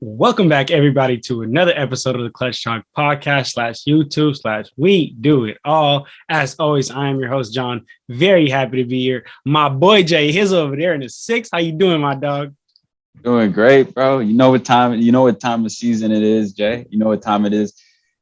Welcome back, everybody, to another episode of the Clutch Talk podcast /YouTube/ We Do It All. As always, I am your host, John. Very happy to be here. My boy Jay, he's over there in the six. How you doing, my dog? Doing great, bro. You know what time of season it is, Jay. You know what time it is.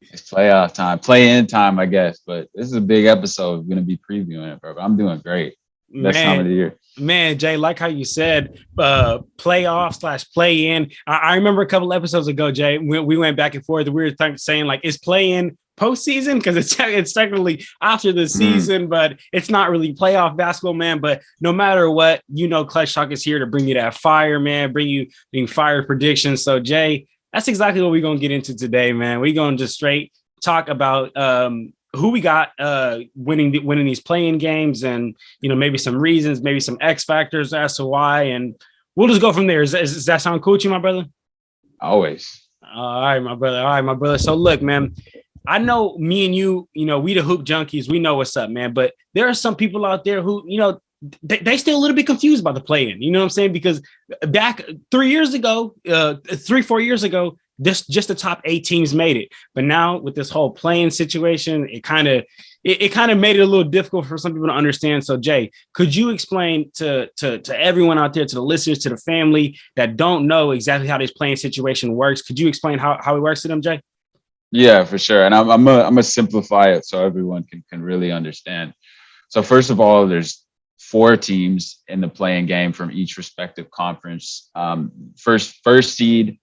It's playoff time, play-in time, I guess. But this is a big episode. We're gonna be previewing it, bro. But I'm doing great. Best time of the year. Man, Jay, like how you said, playoff/play-in. I remember a couple episodes ago, Jay, we went back and forth. We were saying, like, is play-in postseason? Because it's technically after the season, but it's not really playoff basketball, man. But no matter what, Clutch Talk is here to bring you that fire, man, bring fire predictions. So, Jay, that's exactly what we're going to get into today, man. We're going to just straight talk about who we got winning these play-in games, and maybe some reasons, maybe some X factors as to why, and we'll just go from there. Does that sound cool to you, my brother? Always. All right, my brother. So look, man, I know me and you, we the hoop junkies, we know what's up, man. But there are some people out there who, they still a little bit confused about the play-in. You know what I'm saying? Because back 4 years ago, just the top 8 teams made it. But now with this whole play-in situation, it kind of made it a little difficult for some people to understand. So Jay, could you explain to everyone out there, to the listeners, to the family that don't know exactly how this play-in situation works? Could you explain how it works to them, Jay? Yeah, for sure. And I'm gonna simplify it so everyone can really understand. So first of all, there's 4 teams in the play-in game from each respective conference. First seed,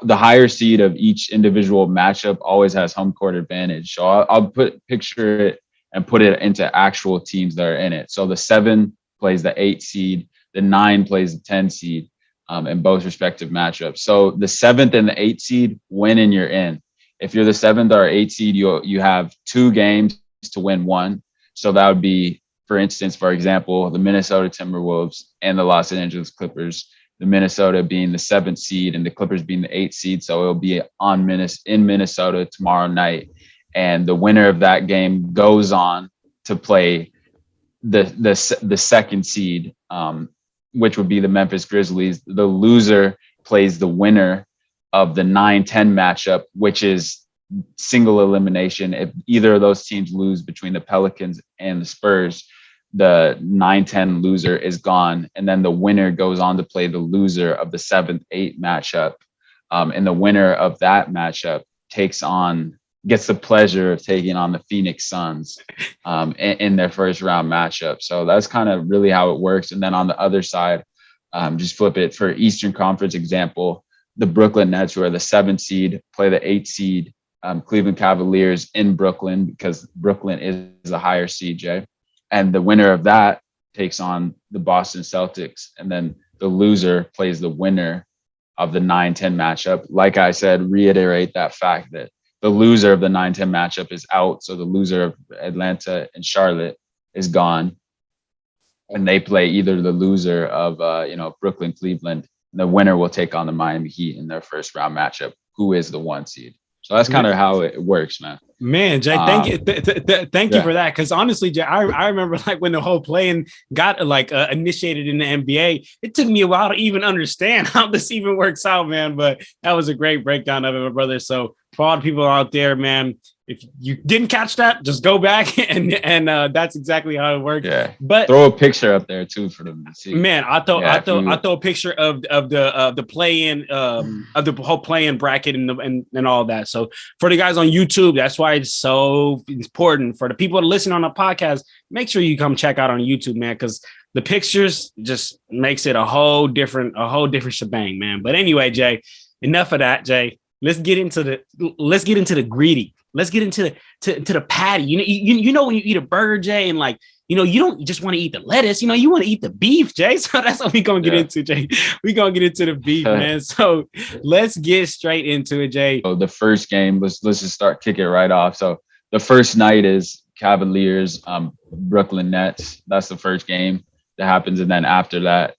the higher seed of each individual matchup always has home court advantage. So I'll picture it and put it into actual teams that are in it. So the 7 plays the 8 seed, the 9 plays the 10 seed in both respective matchups. So the 7th and the 8th seed win and you're in. If you're the 7th or 8th seed, you have 2 games to win 1. So that would be, for example, the Minnesota Timberwolves and the Los Angeles Clippers. The Minnesota being the 7th seed and the Clippers being the 8th seed. So it'll be in Minnesota tomorrow night. And the winner of that game goes on to play the second seed, which would be the Memphis Grizzlies. The loser plays the winner of the 9-10 matchup, which is single elimination. If either of those teams lose between the Pelicans and the Spurs, the 9-10 loser is gone, and then the winner goes on to play the loser of the 7-8 matchup, and the winner of that matchup gets the pleasure of taking on the Phoenix Suns in their first round matchup. So that's kind of really how it works. And then on the other side, just flip it for Eastern Conference example, the Brooklyn Nets, who are the 7th seed, play the 8th seed Cleveland Cavaliers in Brooklyn, because Brooklyn is a higher seed, Jay. And the winner of that takes on the Boston Celtics. And then the loser plays the winner of the 9-10 matchup. Like I said, reiterate that fact that the loser of the 9-10 matchup is out. So the loser of Atlanta and Charlotte is gone. And they play either the loser of, Brooklyn, Cleveland. The winner will take on the Miami Heat in their first round matchup, who is the 1 seed. So that's kind of how it works, man. Man, Jay, thank you for that. Because honestly, Jay, I remember like when the whole play-in got initiated in the NBA, it took me a while to even understand how this even works out, man. But that was a great breakdown of it, my brother. So for all the people out there, man, if you didn't catch that, just go back and that's exactly how it works. Yeah, but throw a picture up there too for them to see. Man, I throw a picture of the play-in of the whole play-in bracket and all that. So for the guys on YouTube, that's why it's so important for the people to listen on the podcast. Make sure you come check out on YouTube, man, because the pictures just makes it a whole different shebang, man. But anyway, Jay, enough of that, Jay. Let's get into the greedy. Let's get into the patty. You know when you eat a burger, Jay, and you don't just want to eat the lettuce. You want to eat the beef, Jay. So that's what we're gonna get into, Jay. We're gonna get into the beef, man. So let's get straight into it, Jay. So the first game, let's just kick it right off. So the first night is Cavaliers, Brooklyn Nets. That's the first game that happens, and then after that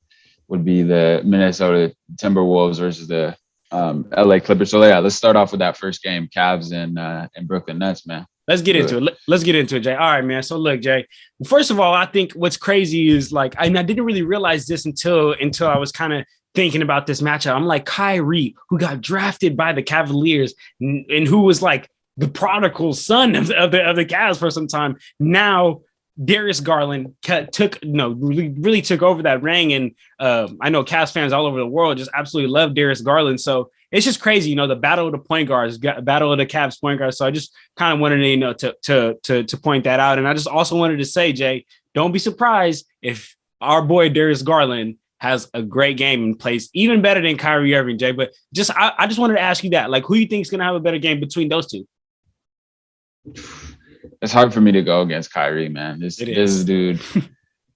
would be the Minnesota Timberwolves versus the LA Clippers. So yeah, let's start off with that first game, Cavs and Brooklyn Nets, man. Let's get into it. Let's get into it, Jay. All right, man. So look, Jay, first of all, I think what's crazy is I didn't really realize this until I was kind of thinking about this matchup. I'm like, Kyrie, who got drafted by the Cavaliers and who was like the prodigal son of the Cavs for some time. Now Darius Garland really took over that ring, and I know Cavs fans all over the world just absolutely love Darius Garland. So it's just crazy, the battle of the point guards, battle of the Cavs point guards. So I just kind of wanted to point that out, and I just also wanted to say, Jay, don't be surprised if our boy Darius Garland has a great game and plays even better than Kyrie Irving, Jay. But I just wanted to ask you that, like, who you think is going to have a better game between those two? It's hard for me to go against Kyrie, man. This dude,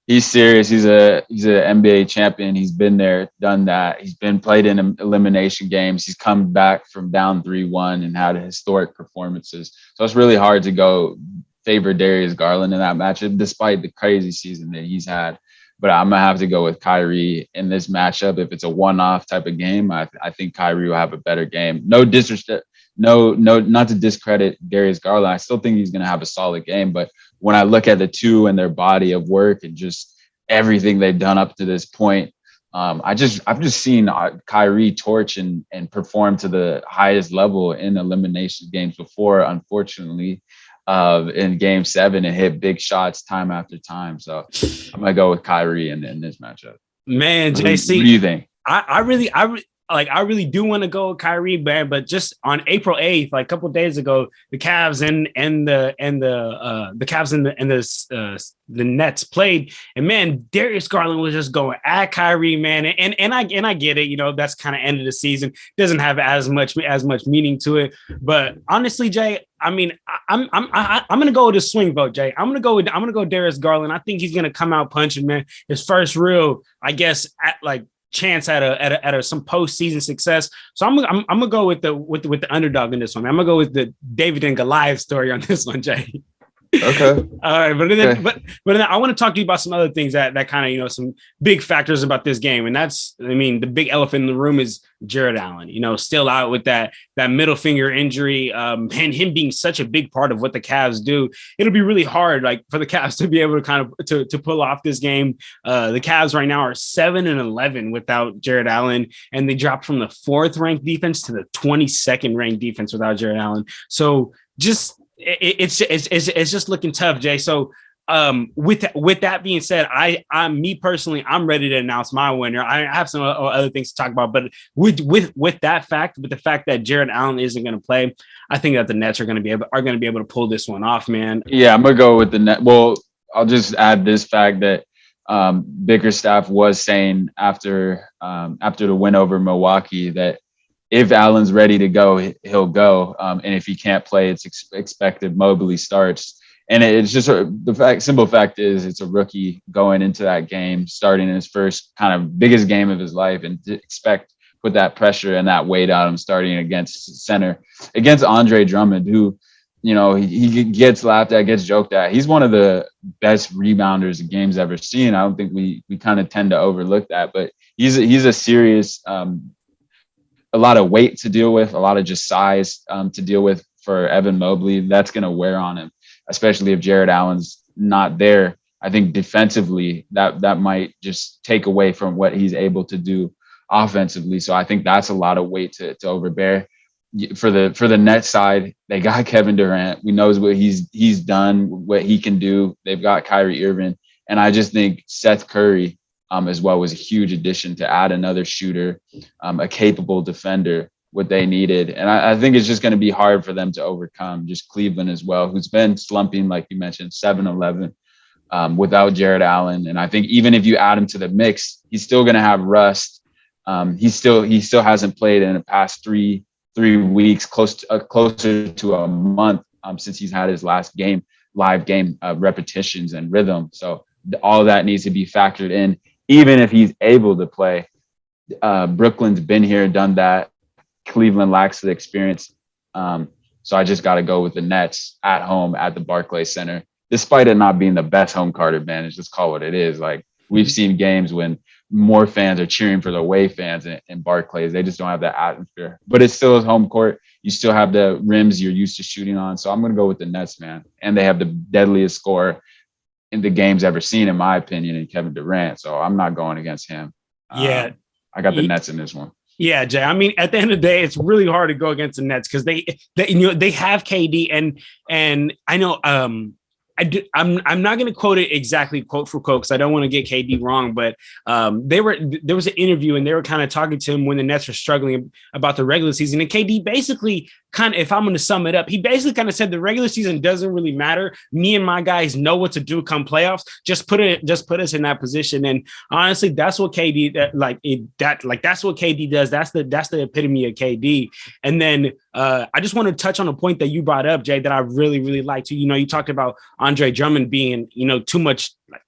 he's serious. He's an NBA champion. He's been there, done that. He's been played in elimination games. He's come back from down 3-1 and had historic performances. So it's really hard to go favor Darius Garland in that matchup, despite the crazy season that he's had. But I'm gonna have to go with Kyrie in this matchup. If it's a one-off type of game, I think Kyrie will have a better game. No disrespect. No, not to discredit Darius Garland. I still think he's going to have a solid game. But when I look at the two and their body of work and just everything they've done up to this point, I've just seen Kyrie torch and perform to the highest level in elimination games before, unfortunately, in Game 7 and hit big shots time after time. So I'm going to go with Kyrie in this matchup. Man, JC, what do you think? I really do want to go with Kyrie, man, but just on April 8th, like a couple of days ago, the Cavs and the Cavs and the Nets played, and man, Darius Garland was just going at Kyrie, man, and I get it, that's kind of end of the season, doesn't have as much meaning to it, but honestly, Jay, I mean, I'm gonna go with a swing vote, Jay. I'm gonna go Darius Garland. I think he's gonna come out punching, man. His first real, I guess, chance at some postseason success. So I'm gonna go with the underdog in this one. I'm gonna go with the David and Goliath story on this one, Jay. Okay. All right, but then I want to talk to you about some other things that kind of some big factors about this game, and that's, I mean, the big elephant in the room is Jarrett Allen. Still out with that middle finger injury, and him being such a big part of what the Cavs do. It'll be really hard, like, for the Cavs to be able to kind of to pull off this game. The Cavs right now are 7-11 without Jarrett Allen, and they dropped from the 4th ranked defense to the 22nd ranked defense without Jarrett Allen. So just it's just looking tough, Jay. So with that being said, I'm me personally, I'm ready to announce my winner. I have some other things to talk about, but with the fact that Jarrett Allen isn't going to play, I think that the Nets are going to be able to pull this one off, man. Yeah, I'm gonna go with the Net. Well, I'll just add this fact that Bickerstaff was saying after the win over Milwaukee that if Allen's ready to go, he'll go. And if he can't play, it's expected Mobley starts. And it's just simple fact is it's a rookie going into that game, starting in his first kind of biggest game of his life, and to put that pressure and that weight on him starting against Andre Drummond, who, he gets laughed at, gets joked at. He's one of the best rebounders the game's ever seen. I don't think we kind of tend to overlook that, but he's a serious, a lot of weight to deal with, a lot of just size to deal with for Evan Mobley. That's going to wear on him, especially if Jarrett Allen's not there. I think defensively that might just take away from what he's able to do offensively. So I think that's a lot of weight to overbear. For the net side, they got Kevin Durant. We knows what he's done, what he can do. They've got Kyrie Irving, and I just think Seth Curry as well was a huge addition to add another shooter, a capable defender, what they needed. And I think it's just going to be hard for them to overcome. Just Cleveland as well, who's been slumping, like you mentioned, 7-11 without Jarrett Allen. And I think even if you add him to the mix, he's still going to have rust. He still hasn't played in the past three weeks, closer to a month since he's had his last live game repetitions and rhythm. So all that needs to be factored in. Even if he's able to play, Brooklyn's been here, done that. Cleveland lacks the experience. So I just got to go with the Nets at home at the Barclays Center, despite it not being the best home court advantage. Let's call it what it is. Like, we've seen games when more fans are cheering for the away fans in Barclays. They just don't have that atmosphere. But it's still a home court. You still have the rims you're used to shooting on. So I'm going to go with the Nets, man. And they have the deadliest scorer in the game's ever seen, in my opinion, in Kevin Durant. So I'm not going against him. Yeah. I got the Nets in this one. Yeah, Jay. I mean, at the end of the day, it's really hard to go against the Nets because they have KD and I know I'm not going to quote it exactly quote for quote because I don't want to get KD wrong, but there was an interview and they were kind of talking to him when the Nets were struggling about the regular season, and KD basically kind of, if I'm going to sum it up, he basically kind of said the regular season doesn't really matter. Me and my guys know what to do come playoffs. Just put us in that position. And honestly, that's what KD that's what KD does. That's the epitome of KD. And then I just want to touch on a point that you brought up, Jay, that I really, really liked. You talked about Andre Drummond being,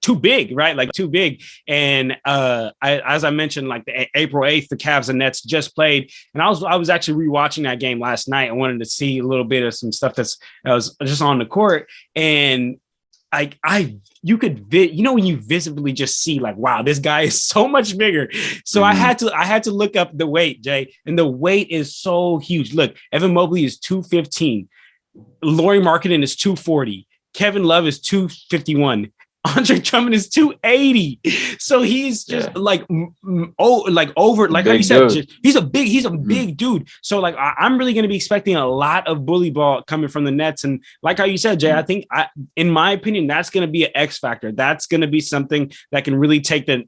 too big, right? Like too big. And as I mentioned, like the April 8th, the Cavs and Nets just played. And I was actually rewatching that game last night. I wanted to see a little bit of some stuff that was just on the court. And you could when you visibly just see like, wow, this guy is so much bigger. So I had to look up the weight, Jay, and the weight is so huge. Look, Evan Mobley is 215. Lauri Markkanen is 240. Kevin Love is 251. Andre Drummond is 280. So he's just over, like how you said, he's a big dude. So like, I'm really going to be expecting a lot of bully ball coming from the Nets. And like how you said, Jay, I think in my opinion, that's going to be an X factor. That's going to be something that can really take the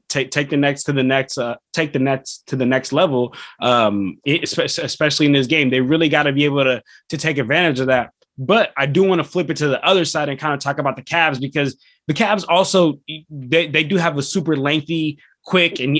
Nets to the next level. Especially in this game, they really got to be able to take advantage of that. But I do want to flip it to the other side and kind of talk about the Cavs, because the Cavs also, they do have a super lengthy, quick and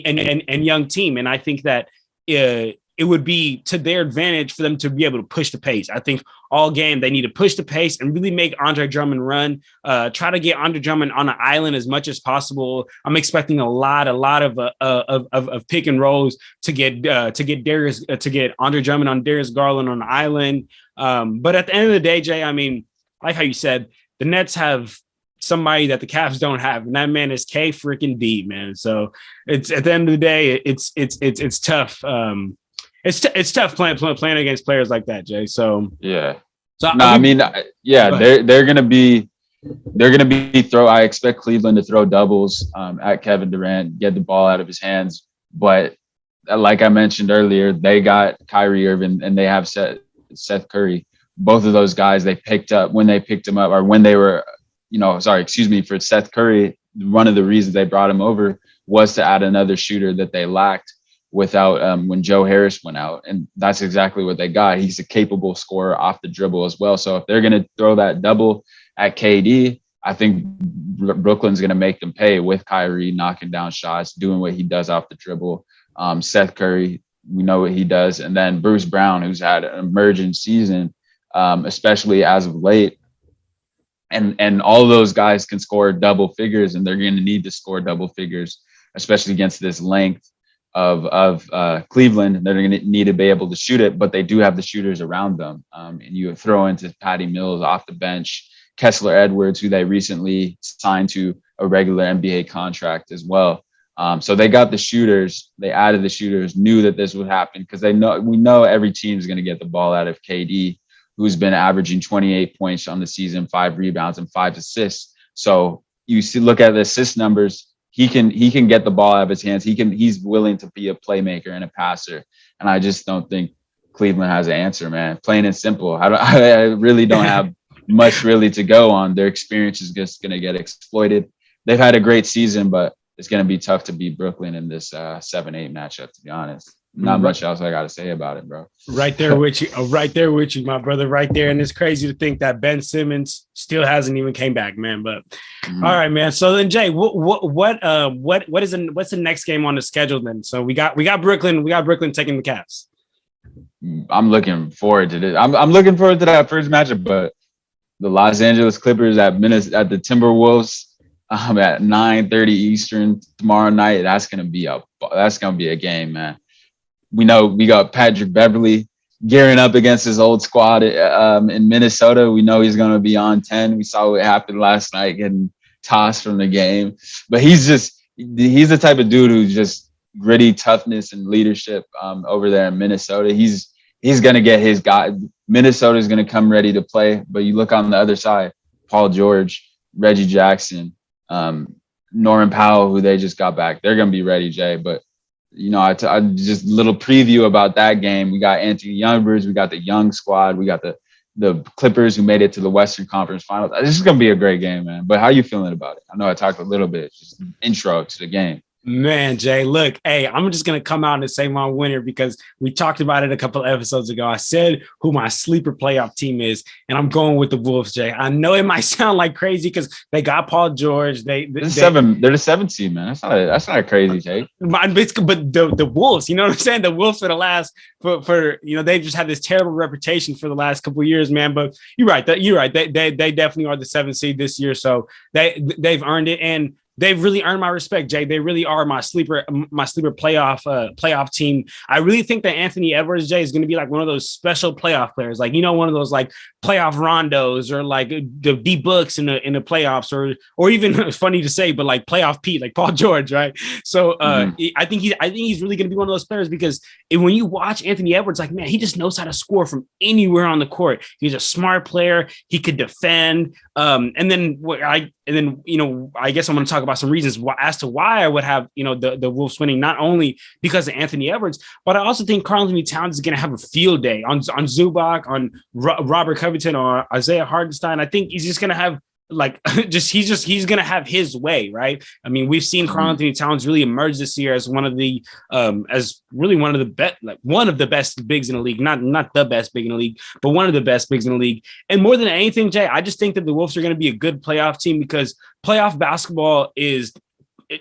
young team. And I think that it would be to their advantage for them to be able to push the pace. I think all game they need to push the pace and really make Andre Drummond run, try to get Andre Drummond on an island as much as possible. I'm expecting a lot of pick and rolls to get Andre Drummond on Darius Garland on the island. But at the end of the day, Jay, I mean, like how you said, the Nets have somebody that the Cavs don't have, and that man is K freaking D, man. So it's at the end of the day, it's tough. It's tough playing against players like that, Jay. So yeah. They're gonna be I expect Cleveland to throw doubles at Kevin Durant, get the ball out of his hands. But like I mentioned earlier, they got Kyrie Irving and they have Seth Curry. Both of those guys they picked up when they picked him up, or when they were, for Seth Curry, one of the reasons they brought him over was to add another shooter that they lacked without when Joe Harris went out. And that's exactly what they got. He's a capable scorer off the dribble as well. So if they're going to throw that double at KD, I think Brooklyn's going to make them pay with Kyrie knocking down shots, doing what he does off the dribble. Seth Curry, we know what he does. And then Bruce Brown, who's had an emerging season, especially as of late. And all of those guys can score double figures, and they're going to need to score double figures, especially against this length of Cleveland. They're going to need to be able to shoot it, but they do have the shooters around them. And you throw into Patty Mills off the bench, Kessler Edwards, who they recently signed to a regular NBA contract as well. So they got the shooters. They added the shooters, knew that this would happen because we know every team is going to get the ball out of KD, who's been averaging 28 points on the season, 5 rebounds and 5 assists. So look at the assist numbers. He can get the ball out of his hands. He's willing to be a playmaker and a passer. And I just don't think Cleveland has an answer, man. Plain and simple. I really don't have much really to go on. Their experience is just going to get exploited. They've had a great season, but it's going to be tough to beat Brooklyn in this 7-8 matchup, to be honest. Not much else I got to say about it, bro. Right there with you, my brother, right there. And it's crazy to think that Ben Simmons still hasn't even came back, man. But all right, man. So then, Jay, what's the next game on the schedule then? So we got Brooklyn taking the Cavs. I'm looking forward to this. I'm looking forward to that first matchup, but the Los Angeles Clippers at the Timberwolves at 9:30 Eastern tomorrow night. That's gonna be a game, man. We know we got Patrick Beverley gearing up against his old squad in Minnesota. We know he's going to be on 10. We saw what happened last night, getting tossed from the game. But he's the type of dude who's just gritty toughness and leadership over there in Minnesota. He's going to get his guy. Minnesota is going to come ready to play. But you look on the other side, Paul George, Reggie Jackson, Norman Powell, who they just got back. They're going to be ready, Jay. But I just little preview about that game. We got Anthony Youngberg, we got the young squad, we got the Clippers who made it to the Western Conference Finals. This is gonna be a great game, man. But how you feeling about it? I know I talked a little bit, just intro to the game. Man, Jay, look, hey, I'm just going to come out and say my winner because we talked about it a couple of episodes ago. I said who my sleeper playoff team is, and I'm going with the Wolves, Jay. I know it might sound like crazy because they got Paul George. They're the 7th seed, man. That's not a crazy take. But the Wolves, you know what I'm saying? The Wolves for the last for they've just had this terrible reputation for the last couple of years, man. But you're right. They definitely are the 7th seed this year, so they've earned it. And they've really earned my respect, Jay. They really are my sleeper playoff team. I really think that Anthony Edwards, Jay, is going to be like one of those special playoff players, like one of those like playoff rondos or like the D Books in the playoffs, or even funny to say, but like playoff Pete, like Paul George, right? So I think he's really going to be one of those players because when you watch Anthony Edwards, like man, he just knows how to score from anywhere on the court. He's a smart player. He could defend. And then I guess I'm going to talk about some reasons as to why I would have, the Wolves winning, not only because of Anthony Edwards, but I also think Karl-Anthony Towns is going to have a field day on Zubac, on Robert Covington, or Isaiah Hartenstein. I think he's just going to have he's going to have his way, right? I mean, we've seen Karl-Anthony Towns really emerge this year as one of the best bigs in the league, not the best big in the league, but one of the best bigs in the league. And more than anything, Jay, I just think that the Wolves are going to be a good playoff team because playoff basketball is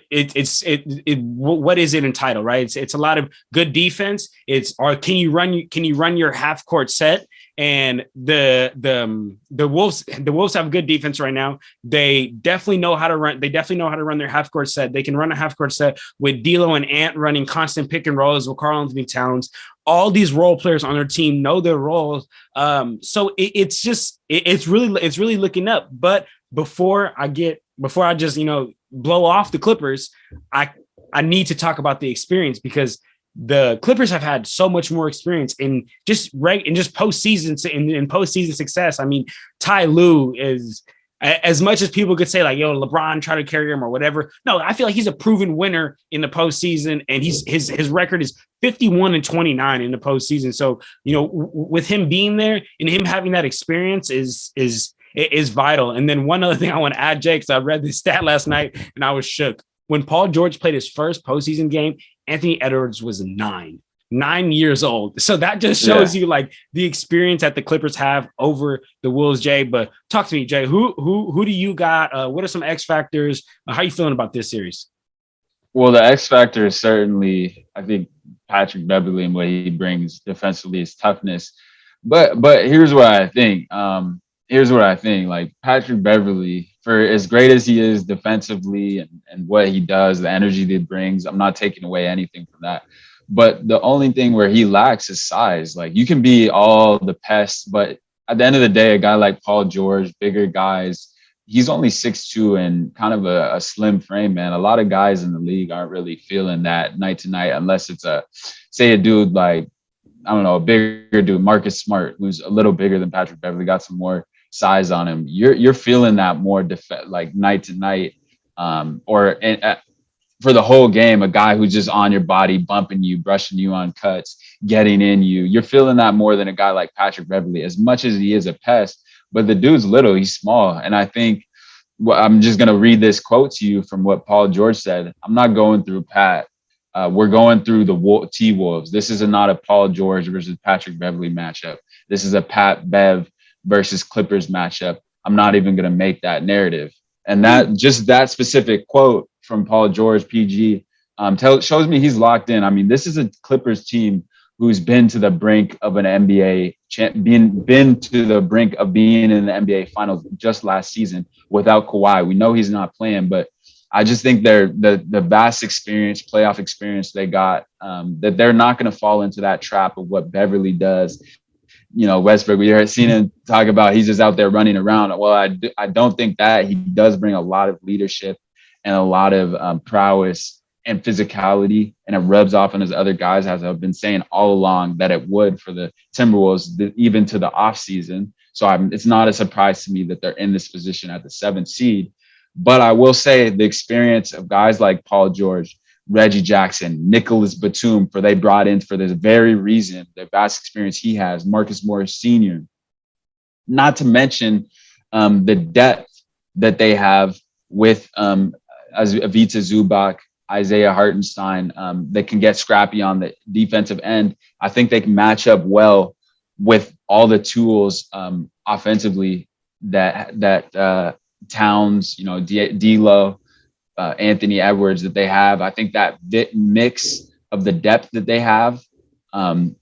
what is it entitled, right? It's a lot of good defense. Can you run your half court set? And the Wolves have good defense right now. They definitely know how to run. They definitely know how to run their half court set. They can run a half court set with D'Lo and Ant running constant pick and rolls with Karl-Anthony Towns. All these role players on their team know their roles. So it's really looking up. But before I just blow off the Clippers, I need to talk about the experience because the Clippers have had so much more experience in just postseason success. I mean, Ty Lue is, as much as people could say like, LeBron tried to carry him or whatever. No, I feel like he's a proven winner in the postseason, and his record is 51-29 in the postseason. So, with him being there and him having that experience is vital. And then one other thing I want to add, Jay, because I read this stat last night and I was shook. When Paul George played his first postseason game, Anthony Edwards was 9 years old. So that just shows you like the experience that the Clippers have over the Wolves, Jay. But talk to me, Jay. Who do you got? What are some X factors? How are you feeling about this series? Well, the X factor is certainly, I think, Patrick Beverley and what he brings defensively is toughness. But here's what I think. Like Patrick Beverley, for as great as he is defensively and what he does, the energy that he brings, I'm not taking away anything from that. But the only thing where he lacks is size. Like you can be all the pests, but at the end of the day, a guy like Paul George, bigger guys, he's only 6'2" and kind of a slim frame, man. A lot of guys in the league aren't really feeling that night to night unless it's a dude like, I don't know, a bigger dude, Marcus Smart, who's a little bigger than Patrick Beverley, got some more size on him. You're feeling that more like night to night, for the whole game, a guy who's just on your body, bumping you, brushing you on cuts, getting in you. You're feeling that more than a guy like Patrick Beverley, as much as he is a pest. But the dude's little, he's small. And I think I'm just going to read this quote to you from what Paul George said. I'm not going through Pat. We're going through the T-Wolves. This is not a Paul George versus Patrick Beverley matchup. This is a Pat Bev versus Clippers matchup. I'm not even going to make that narrative. And that specific quote from Paul George, PG, shows me he's locked in. I mean, this is a Clippers team who's been to the brink of an NBA been to the brink of being in the NBA Finals just last season without Kawhi. We know he's not playing, but I just think the vast experience, playoff experience they got, that they're not going to fall into that trap of what Beverly does. Westbrook, we heard seen him talk about he's just out there running around. Well, I don't think that. He does bring a lot of leadership and a lot of prowess and physicality, and it rubs off on his other guys, as I've been saying all along that it would for the Timberwolves, even to the offseason. So it's not a surprise to me that they're in this position at the 7th seed. But I will say the experience of guys like Paul George, Reggie Jackson, Nicholas Batum, for they brought in for this very reason, the vast experience he has, Marcus Morris Sr., not to mention the depth that they have with Ivica Zubac, Isaiah Hartenstein, that can get scrappy on the defensive end. I think they can match up well with all the tools offensively that Towns, D'Lo, Anthony Edwards that they have. I think that mix of the depth that they have, and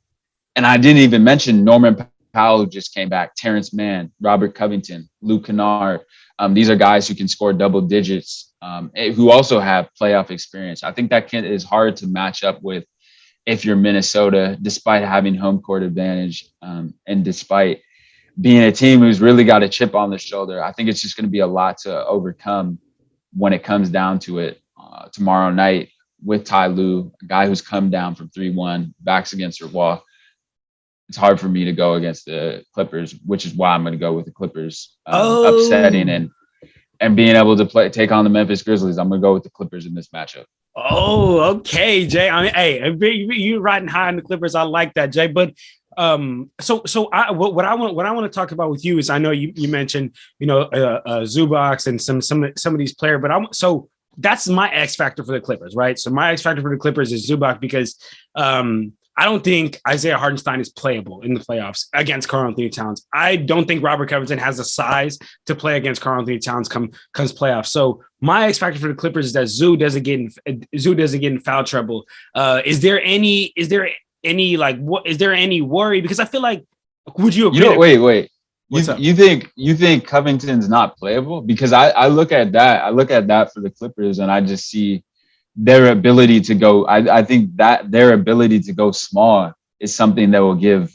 I didn't even mention Norman Powell, who just came back, Terrence Mann, Robert Covington, Luke Kennard. These are guys who can score double digits, who also have playoff experience. I think that is hard to match up with if you're Minnesota, despite having home court advantage, and despite being a team who's really got a chip on their shoulder. I think it's just going to be a lot to overcome when it comes down to it tomorrow night with Ty Lue, a guy who's come down from 3-1, backs against their wall. It's hard for me to go against the Clippers, which is why I'm going to go with the Clippers upsetting and being able to take on the Memphis Grizzlies. I'm going to go with the Clippers in this matchup. Oh, okay, Jay. I mean, hey, you're riding high on the Clippers. I like that, Jay. But what I want to talk about with you is, I know you mentioned Zubac and some of these players, but so that's my X factor for the Clippers, right? So my X factor for the Clippers is Zubac, because I don't think Isaiah Hartenstein is playable in the playoffs against Karl-Anthony Towns. I don't think Robert Covington has the size to play against Karl-Anthony Towns comes playoffs. So my X factor for the Clippers is that Zoo doesn't get in foul trouble. Is there any worry? Because I feel like, would you agree? Wait. You think Covington's not playable? Because I look at that for the Clippers, and I just see their ability to go. I think that their ability to go small is something that will give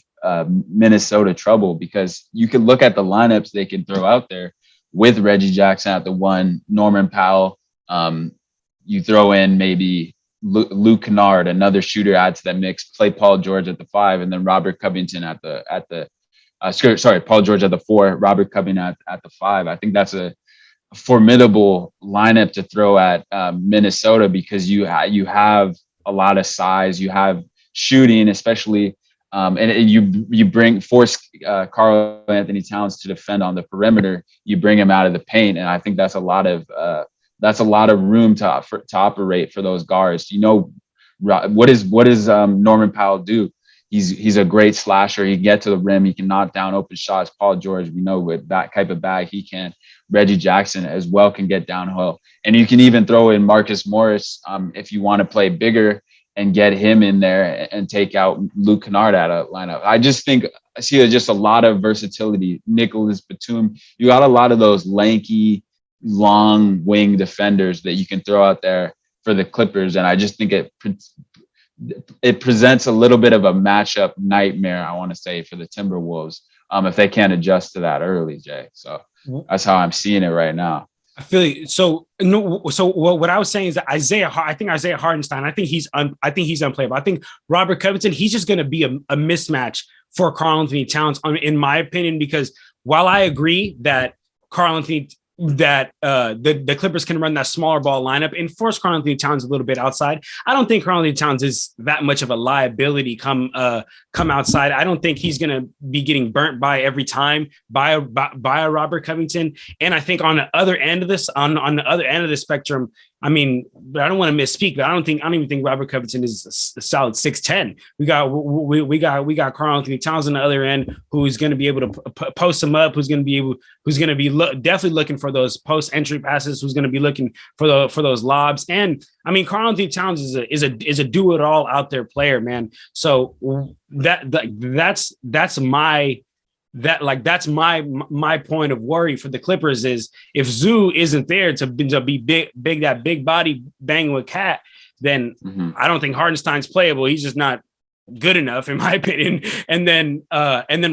Minnesota trouble, because you can look at the lineups they can throw out there with Reggie Jackson at the 1, Norman Powell. You throw in maybe Luke Kennard, another shooter, add to that mix. Play Paul George at the 5, and then Robert Covington Paul George at the 4, Robert Covington at the 5. I think that's a formidable lineup to throw at Minnesota, because you have a lot of size, you have shooting, especially, and you force Karl-Anthony Towns to defend on the perimeter. You bring him out of the paint, and I think that's a lot of room to operate for those guards. What does Norman Powell do? He's a great slasher. He can get to the rim. He can knock down open shots. Paul George, we know with that type of bag, he can. Reggie Jackson as well can get downhill. And you can even throw in Marcus Morris if you want to play bigger and get him in there and take out Luke Kennard out of lineup. I see just a lot of versatility. Nicholas Batum, you got a lot of those lanky, long wing defenders that you can throw out there for the Clippers. And I just think it presents a little bit of a matchup nightmare, I want to say, for the Timberwolves, if they can't adjust to that early, Jay. So that's how I'm seeing it right now. I feel you. So what I was saying is that Isaiah Hartenstein, I think he's unplayable. I think Robert Covington, he's just going to be a mismatch for Karl-Anthony Towns, in my opinion, because while I agree that the Clippers can run that smaller ball lineup and force Karl-Anthony Towns a little bit outside, I don't think Karl-Anthony Towns is that much of a liability come outside. I don't think he's going to be getting burnt by every time by a Robert Covington. And I think on the other end of this, on the other end of the spectrum, I mean, I don't want to misspeak, but I don't even think Robert Covington is a solid 6'10". We got Karl-Anthony Towns on the other end, who's going to be able to post him up, who's going to be definitely looking for those post entry passes, who's going to be looking for those lobs. And I mean, Karl-Anthony Towns is a do it all out there player, man. So that's my point of worry for the Clippers is if Zoo isn't there to be big that big body banging with Cat, then I don't think Hartenstein's playable. He's just not good enough, in my opinion. And then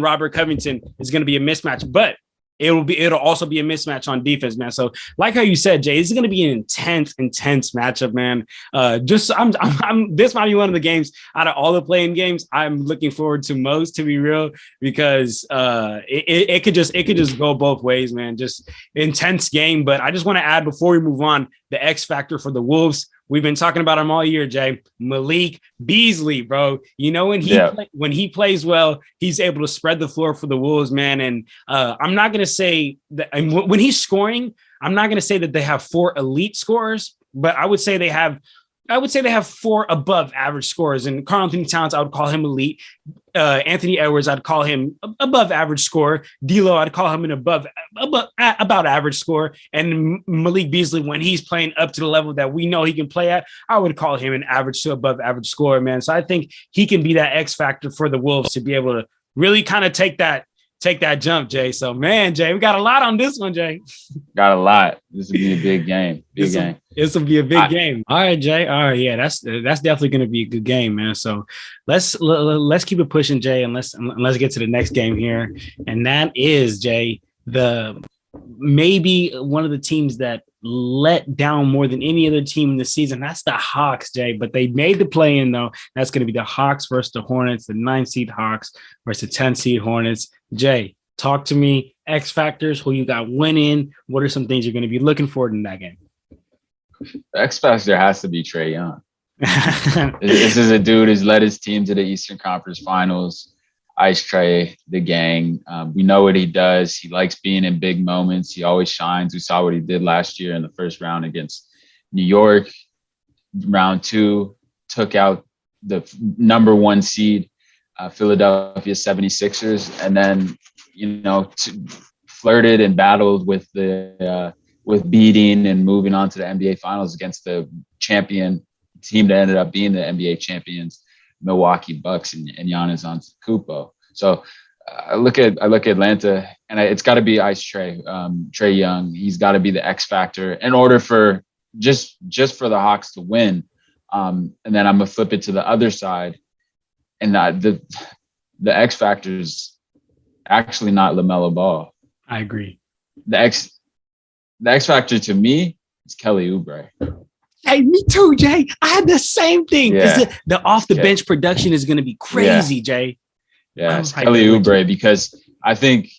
Robert Covington is going to be a mismatch, but it'll also be a mismatch on defense, man. So like how you said, Jay, this is going to be an intense matchup, man. This might be one of the games out of all the playing games I'm looking forward to most, to be real, because it could just go both ways, man. Just intense game. But I just want to add before we move on, the X factor for the Wolves. We've been talking about him all year, Jay. Malik Beasley, bro. You know, when he plays well, he's able to spread the floor for the Wolves, man. And I'm not going to say that when he's scoring, I'm not going to say that they have 4 elite scorers, but I would say they have 4 above average scorers. And Karl-Anthony Towns, I would call him elite. Anthony Edwards, I'd call him above average scorer. D'Lo, I'd call him an about average scorer. And Malik Beasley, when he's playing up to the level that we know he can play at, I would call him an average to above average scorer, man. So I think he can be that X factor for the Wolves to be able to really kind of take that jump, Jay. So, man, Jay, we got a lot on this one, Jay. Got a lot. This will be a big game. This will be a big game. All right, Jay. All right, yeah, that's definitely going to be a good game, man. So let's keep it pushing, Jay, and let's get to the next game here, and that is, Jay, maybe one of the teams that let down more than any other team in the season. That's the Hawks, Jay, but they made the play-in, though. That's going to be the Hawks versus the Hornets, the 9-seed Hawks versus the 10-seed Hornets. Jay, talk to me. X factors, who you got winning? What are some things you're going to be looking for in that game? The X factor has to be Trae Young. This is a dude who's led his team to the Eastern Conference Finals. Ice Trae, the gang. We know what he does. He likes being in big moments. He always shines. We saw what he did last year in the first round against New York. Round 2, took out the number 1 seed, Philadelphia 76ers, and then, flirted and battled with with beating and moving on to the NBA Finals against the champion team that ended up being the NBA champions, Milwaukee Bucks and Giannis Antetokounmpo. So I look at Atlanta, and it's got to be Ice Trae Young. He's got to be the X factor in order for just for the Hawks to win. And then I'm gonna flip it to the other side, and the X factor is actually not LaMelo Ball. I agree. The X factor to me is Kelly Oubre. Hey, me too, Jay. I had the same thing. Yeah. The off the bench production is going to be crazy, Jay. Yeah, it's Kelly Oubre, because I think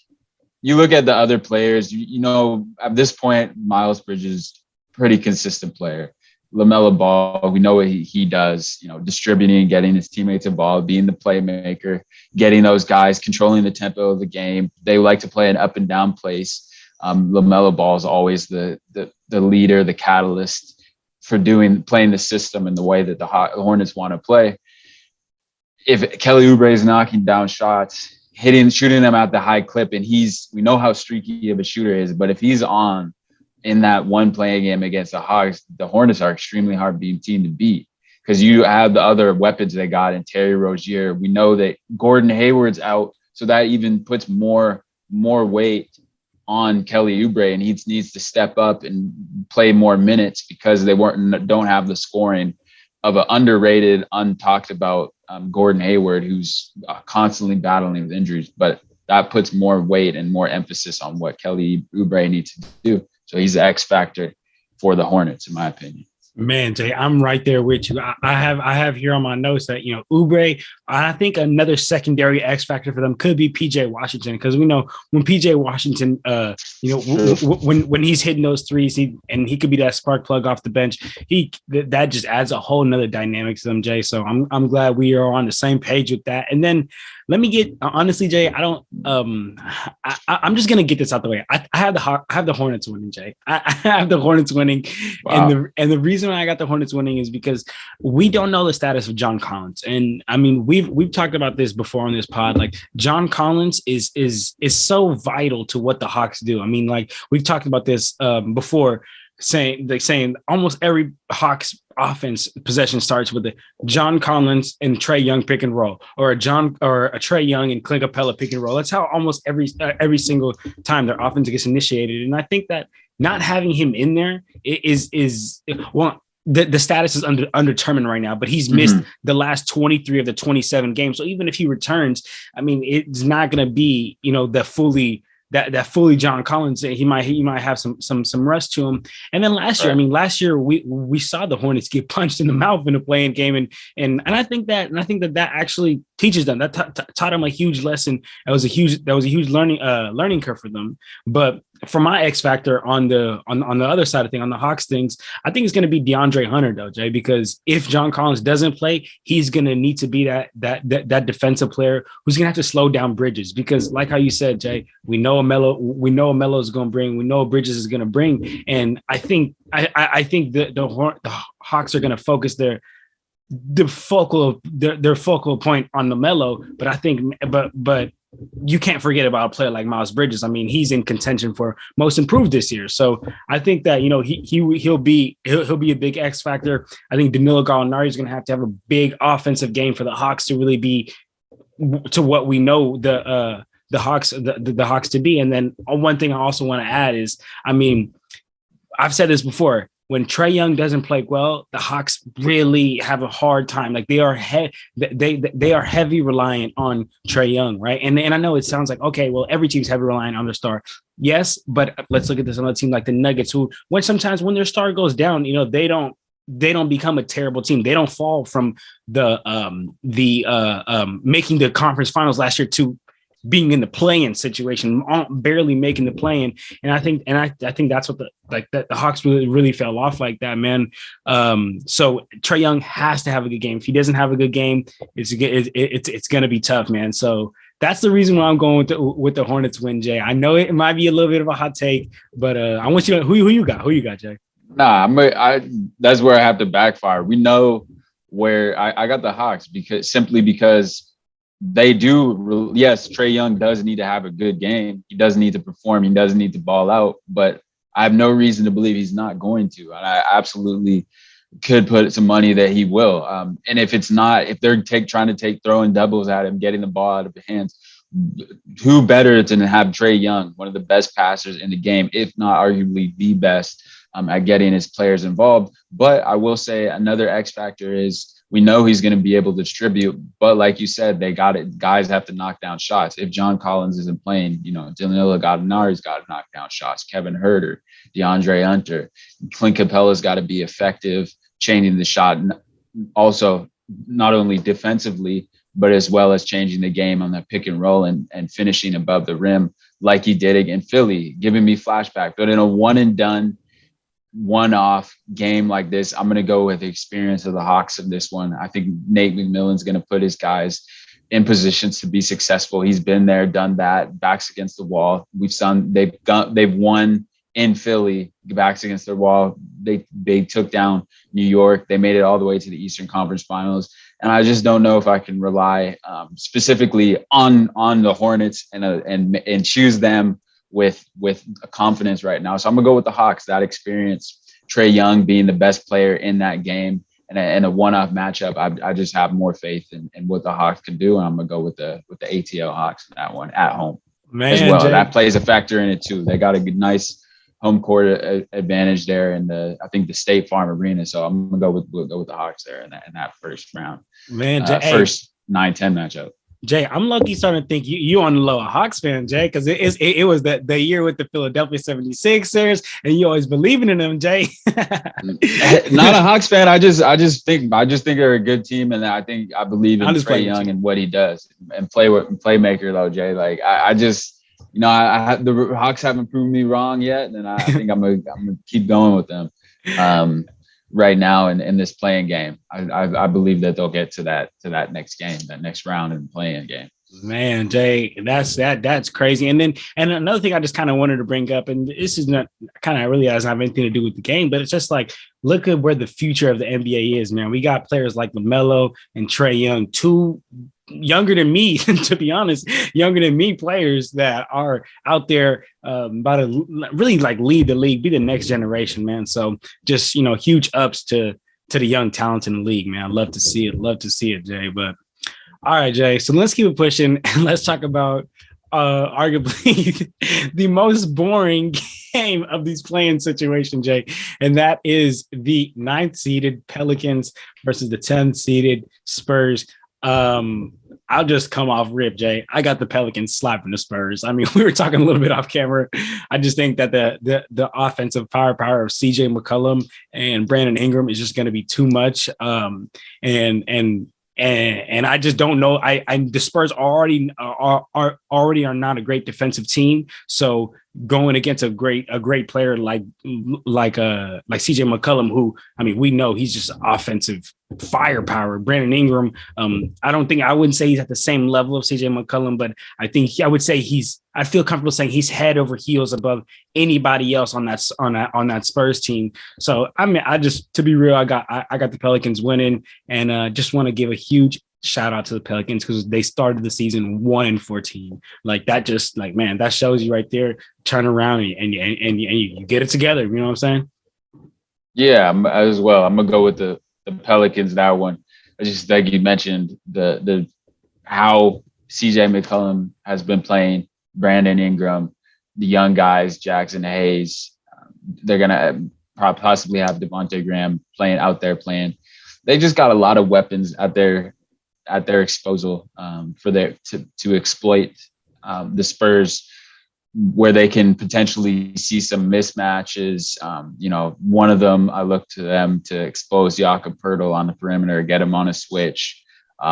you look at the other players, at this point, Miles Bridges, pretty consistent player. LaMelo Ball, we know what he does, distributing, getting his teammates involved, being the playmaker, getting those guys, controlling the tempo of the game. They like to play an up and down place. LaMelo Ball is always the leader, the catalyst for playing the system in the way that the Hornets want to play. If Kelly Oubre is knocking down shots, shooting them at the high clip, and we know how streaky of a shooter is, but if he's on in that one playing game against the Hawks, the Hornets are extremely hard being team to beat, because you have the other weapons they got in Terry Rozier. We know that Gordon Hayward's out, so that even puts more weight on Kelly Oubre, and he needs to step up and play more minutes, because they don't have the scoring of an underrated, untalked about Gordon Hayward, who's constantly battling with injuries. But that puts more weight and more emphasis on what Kelly Oubre needs to do. So he's the X factor for the Hornets, in my opinion. Man, Jay, I'm right there with you. I have here on my notes that, Oubre, I think another secondary X factor for them could be PJ Washington, because we know when PJ Washington, when he's hitting those threes, he could be that spark plug off the bench. That just adds a whole nother dynamic to them, Jay. So I'm glad we are on the same page with that. And then let me get, honestly, Jay, I'm just gonna get this out the way. I have the Hornets winning, Jay. I have the Hornets winning. Wow. And the reason why I got the Hornets winning is because we don't know the status of John Collins. And I mean, we've talked about this before on this pod. Like, John Collins is so vital to what the Hawks do. I mean, like, we've talked about this before, saying almost every Hawks offense possession starts with a John Collins and Trae Young pick and roll, or a Trae Young and Clint Capella pick and roll. That's how almost every single time their offense gets initiated. And I think that not having him in there is well, the status is undetermined right now, but he's missed the last 23 of the 27 games. So even if he returns, I mean, it's not going to be, the fully John Collins. He might have some rust to him. And then last year, we saw the Hornets get punched in the mouth in a playing game, and I think that actually teaches them. That taught them a huge lesson. That was a huge learning curve for them. But for my X factor on the other side of thing, on the Hawks things, I think it's going to be DeAndre Hunter though, Jay, because if John Collins doesn't play, he's going to need to be that defensive player who's going to have to slow down Bridges, because like how you said, Jay, we know Melo is going to bring, we know Bridges is going to bring, and I think the Hawks are going to focus their focal point on the Melo, but I think but you can't forget about a player like Miles Bridges. I mean, he's in contention for most improved this year. So I think that, he'll be a big X factor. I think Danilo Gallinari is going to have a big offensive game for the Hawks to really be to what we know the Hawks to be. And then one thing I also want to add is, I mean, I've said this before, when Trae Young doesn't play well, the Hawks really have a hard time. Like they are heavy reliant on Trae Young, right? And I know it sounds like, okay, well, every team's heavy reliant on their star. Yes, but let's look at this another team like the Nuggets, who sometimes when their star goes down, they don't become a terrible team. They don't fall from the making the conference finals last year to being in the play-in situation, barely making the play-in. And I think that's what the Hawks really fell off like that, man. So Trae Young has to have a good game. If he doesn't have a good game, it's going to be tough, man. So that's the reason why I'm going with the Hornets win, Jay. I know it might be a little bit of a hot take, but I want you to, who you got, Jay? Nah, that's where I have to backfire. We know where I got the Hawks because they do. Yes, Trae Young does need to have a good game. He does need to perform. He does need to ball out, but I have no reason to believe he's not going to. And I absolutely could put some money that he will. And if it's not, if they're trying to throwing doubles at him, getting the ball out of his hands, who better than have Trae Young, one of the best passers in the game, if not arguably the best at getting his players involved. But I will say another X factor is, we know he's going to be able to distribute, but like you said, they got it. Guys have to knock down shots. If John Collins isn't playing, Danilo Gallinari's got to knock down shots. Kevin Huerter, DeAndre Hunter, Clint Capella's got to be effective, changing the shot. Also, not only defensively, but as well as changing the game on that pick and roll and finishing above the rim like he did against Philly, giving me flashback. But in a one and done, one-off game like this, I'm going to go with the experience of the Hawks in this one. I think Nate McMillan's going to put his guys in positions to be successful. He's been there, done that, backs against the wall. They've won in Philly, backs against their wall. They took down New York. They made it all the way to the Eastern Conference Finals. And I just don't know if I can rely specifically on the Hornets and choose them with a confidence right now. So I'm gonna go with the Hawks. That experience, Trae Young being the best player in that game, and a one-off matchup. I just have more faith in what the Hawks can do, and I'm gonna go with the ATL Hawks in that one at home, man, as well. Jay, that plays a factor in it too. They got a nice home court advantage there in I think the State Farm Arena. So I'm gonna go with the Hawks there in that first round, man. First 9-10 matchup. Jay, I'm lucky starting to think you on the low a Hawks fan, Jay, because it was the year with the Philadelphia 76ers, and you always believing in them, Jay. Not a Hawks fan. I just think they're a good team, and I believe in Trae Young and what he does and playmaker though, Jay. Like I just, the Hawks haven't proven me wrong yet, and I think I'm gonna keep going with them. Right now in this playing game, I believe that they'll get to that next game, that next round in the playing game. Man, Jay, that's crazy. And another thing I just kind of wanted to bring up, and this is not kind of really doesn't have anything to do with the game, but it's just like, look at where the future of the NBA is, man. We got players like LaMelo and Trae Young, two younger than me, to be honest, players that are out there about to really like lead the league, be the next generation, man. So just, huge ups to the young talent in the league, man. I'd love to see it, Jay. But all right, Jay. So let's keep it pushing and let's talk about arguably the most boring game of these playing situation, Jay. And that is the 9th seeded Pelicans versus the 10th seeded Spurs. I'll just come off rip, Jay. I got the Pelicans slapping the Spurs. I mean, we were talking a little bit off camera. I just think that the offensive firepower of CJ McCollum and Brandon Ingram is just going to be too much. And and I just don't know. The Spurs already are not a great defensive team, so going against a great player like CJ McCollum, who, I mean, we know he's just offensive firepower. Brandon Ingram, I wouldn't say he's at the same level of CJ McCollum, but I would say I feel comfortable saying he's head over heels above anybody else on that Spurs team. So I mean, to be real, I got the Pelicans winning, and just want to give a huge shout out to the Pelicans because they started the season 1-14. Like that, just like, man, that shows you right there. Turn around and you get it together. You know what I'm saying? Yeah, as well. I'm gonna go with the Pelicans that one. I just like you mentioned the how CJ McCollum has been playing, Brandon Ingram, the young guys, Jackson Hayes. They're gonna possibly have Devontae Graham playing. They just got a lot of weapons at their disposal to exploit the Spurs, where they can potentially see some mismatches. One of them, I look to them to expose Jakob Poeltl on the perimeter, get him on a switch,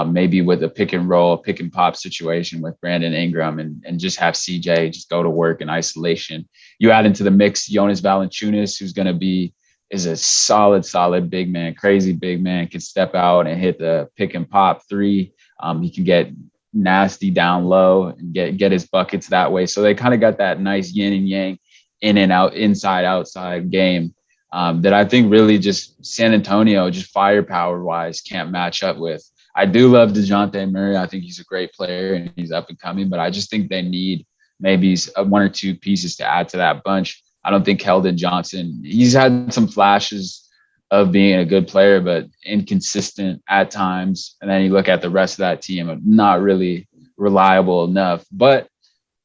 maybe with a pick and roll, pick and pop situation with Brandon Ingram, and just have CJ just go to work in isolation. You add into the mix Jonas Valanciunas, who's going to is a solid big man, crazy big man, can step out and hit the pick and pop three. He can get nasty down low and get his buckets that way. So they kind of got that nice yin and yang, in and out, inside outside game that I think really just San Antonio, just firepower wise, can't match up with. I do love DeJounte Murray. I think he's a great player and he's up and coming, but I just think they need maybe one or two pieces to add to that bunch. I don't think Keldon Johnson, he's had some flashes of being a good player, but inconsistent at times. And then you look at the rest of that team, not really reliable enough. But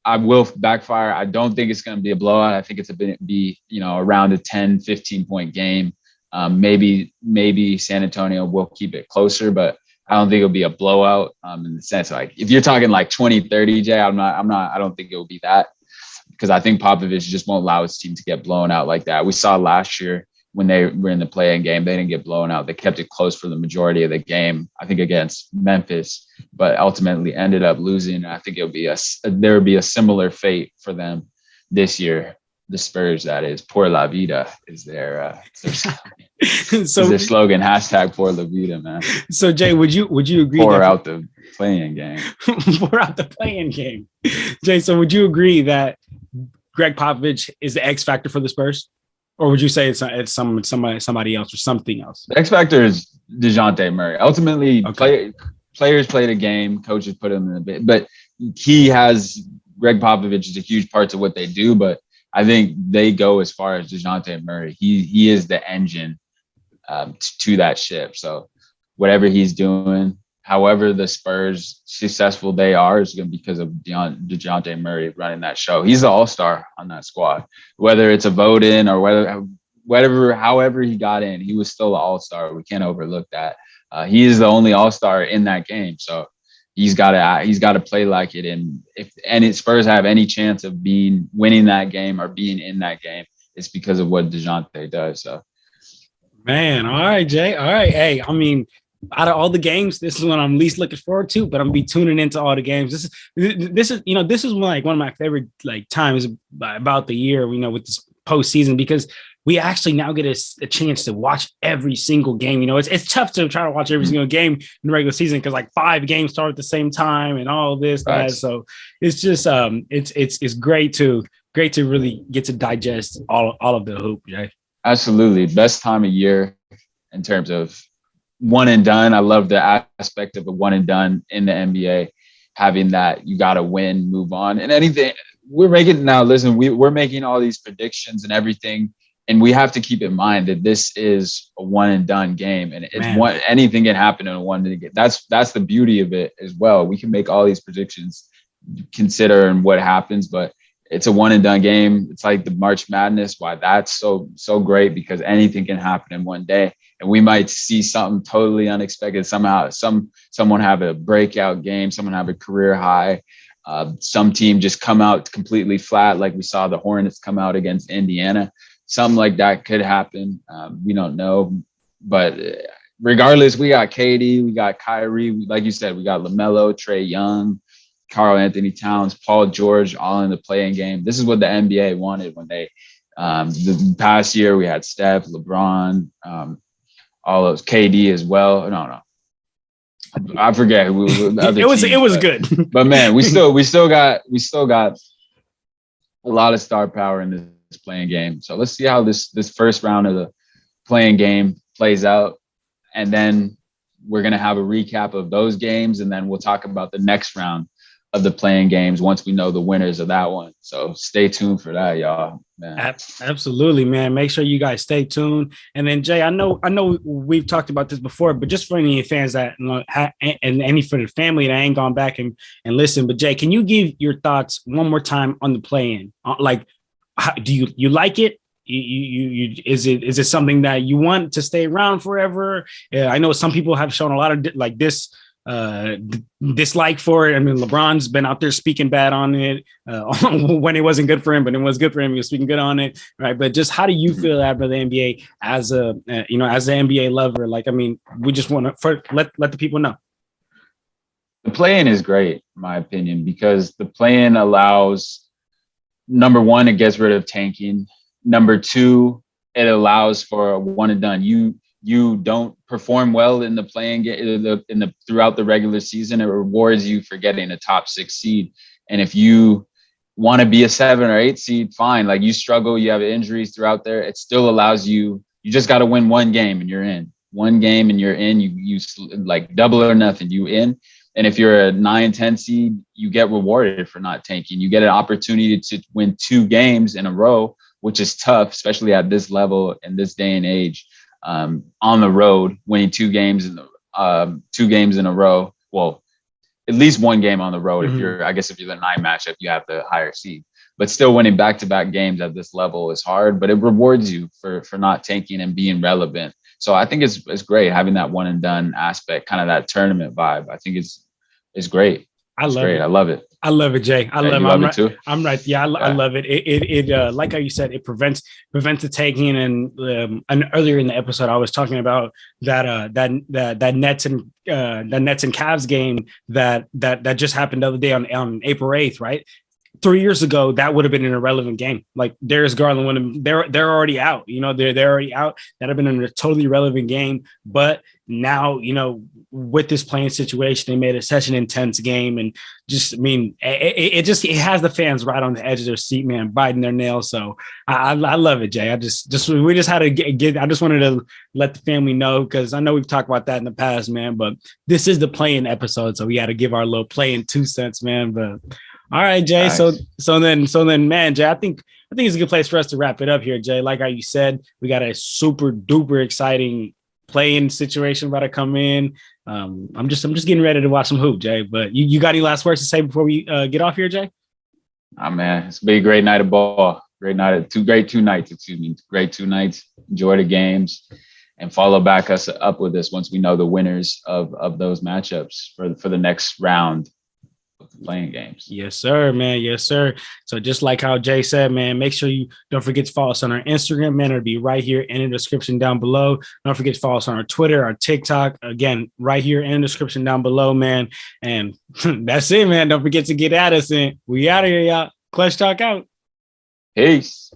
I will backfire. I don't think it's going to be a blowout. I think it's around a 10, 15-point game. Maybe San Antonio will keep it closer, but I don't think it'll be a blowout in the sense, like, if you're talking like 20-30, Jay, I don't think it will be that, because I think Popovich just won't allow his team to get blown out like that. We saw last year when they were in the play-in game, they didn't get blown out. They kept it close for the majority of the game, I think against Memphis, but ultimately ended up losing. I think there would be a similar fate for them this year. The Spurs, that is. Por la vida is their slogan. Hashtag Por la vida, man. So Jay, would you agree? Pour out the play-in game. Pour out the play-in game. Jay, so would you agree that Greg Popovich is the X factor for the Spurs? Or would you say it's somebody else or something else? The X factor is DeJounte Murray. Ultimately, players play the game, coaches put them in the bit, but Greg Popovich is a huge part to what they do, but I think they go as far as DeJounte Murray. He is the engine to that ship. So whatever he's doing, however the Spurs successful they are, is going to be because of DeJounte Murray running that show. He's the all-star on that squad. Whether it's a vote in or however he got in, he was still an all-star. We can't overlook that. He is the only all-star in that game. So he's got to play like it. And if any Spurs have any chance of winning that game or being in that game, it's because of what DeJounte does. So, man, all right, Jay. All right, hey, I mean, out of all the games, this is what I'm least looking forward to, but I'm gonna be tuning into all the games. This is like one of my favorite like times about the year, with this postseason, because we actually now get a chance to watch every single game. It's tough to try to watch every single game in the regular season because like 5 games start at the same time and all this, that. So it's just it's great to really get to digest all of the hoop, Jay. Absolutely. Best time of year in terms of one and done. I love the aspect of a one and done in the NBA, having that you got to win, move on, and anything. We're making all these predictions and everything. And we have to keep in mind that this is a one and done game, and anything can happen in a one and done. That's the beauty of it as well. We can make all these predictions, considering what happens, but it's a one and done game. It's like the March Madness. Why that's so great, because anything can happen in one day, and we might see something totally unexpected. Somehow, someone have a breakout game, someone have a career high. Some team just come out completely flat, like we saw the Hornets come out against Indiana. Something like that could happen. We don't know, but regardless, we got KD, we got Kyrie, like you said, we got LaMelo, Trae Young, Karl Anthony Towns, Paul George, all in the playing game. This is what the NBA wanted when they the past year we had Steph, LeBron, all those KD as well. No, I forget who other it was teams, it was good. But man, we still got a lot of star power in this playing game. So let's see how this first round of the playing game plays out, and then we're gonna have a recap of those games, and then we'll talk about the next round of the playing games once we know the winners of that one. So stay tuned for that, y'all. Man. Absolutely, man. Make sure you guys stay tuned. And then Jay, I know we've talked about this before, but just for any fans that and any for the family that ain't gone back and listen. But Jay, can you give your thoughts one more time on the play-in? Like, do you like it? Is it something that you want to stay around forever? I know some people have shown a lot of dislike for it. I mean, LeBron's been out there speaking bad on it when it wasn't good for him, but it was good for him. He was speaking good on it, right? But just how do you feel after the NBA as a as an NBA lover? Like, I mean, we just want to let the people know. The play-in is great, in my opinion, because the play-in allows, number one, it gets rid of tanking. Number two, it allows for a one and done. You don't perform well in the playing game throughout the regular season, it rewards you for getting a top 6 seed. And if you want to be a 7 or 8 seed, fine. Like, you struggle, you have injuries throughout there, it still allows you. You just got to win one game and you're in. One game and you're in. You like double or nothing. You in. And if you're a 9-10 seed, you get rewarded for not tanking. You get an opportunity to win 2 games in a row, which is tough, especially at this level in this day and age. On the road, winning 2 games in a row. Well, at least one game on the road. Mm-hmm. If you're the 9 matchup, you have the higher seed. But still, winning back-to-back games at this level is hard. But it rewards you for not tanking and being relevant. So I think it's great having that one and done aspect, kind of that tournament vibe. I think it's great. I love it. I love it, Jay. I love it too. I'm right. Yeah, I love it. It like how you said, it prevents the taking. And earlier in the episode, I was talking about that Nets and Cavs game that just happened the other day on April 8th, right? 3 years ago, that would have been an irrelevant game. Like, Darius Garland would have, they're already out. They're already out. That have been a totally relevant game. But now, with this playing situation, they made it such an intense game, and just, I mean, it has the fans right on the edge of their seat, man, biting their nails. So I love it, Jay. We just had to get. I just wanted to let the family know, because I know we've talked about that in the past, man. But this is the playing episode, so we had to give our little playing 2 cents, man. But all right, Jay. Nice. So then, man, Jay, I think it's a good place for us to wrap it up here, Jay. Like how you said, we got a super duper exciting play-in situation about to come in. I'm just getting ready to watch some hoop, Jay. But you got any last words to say before we get off here, Jay? Oh man, it's been a great night of ball. Great 2 nights. Enjoy the games and follow us up with us once we know the winners of those matchups for the next round. Playing games. Yes, sir, man. Yes, sir. So just like how Jay said, man, make sure you don't forget to follow us on our Instagram, man. It'll be right here in the description down below. Don't forget to follow us on our Twitter, our TikTok. Again, right here in the description down below, man. And that's it, man. Don't forget to get at us, and we out of here, y'all. Clutch Talk out. Peace.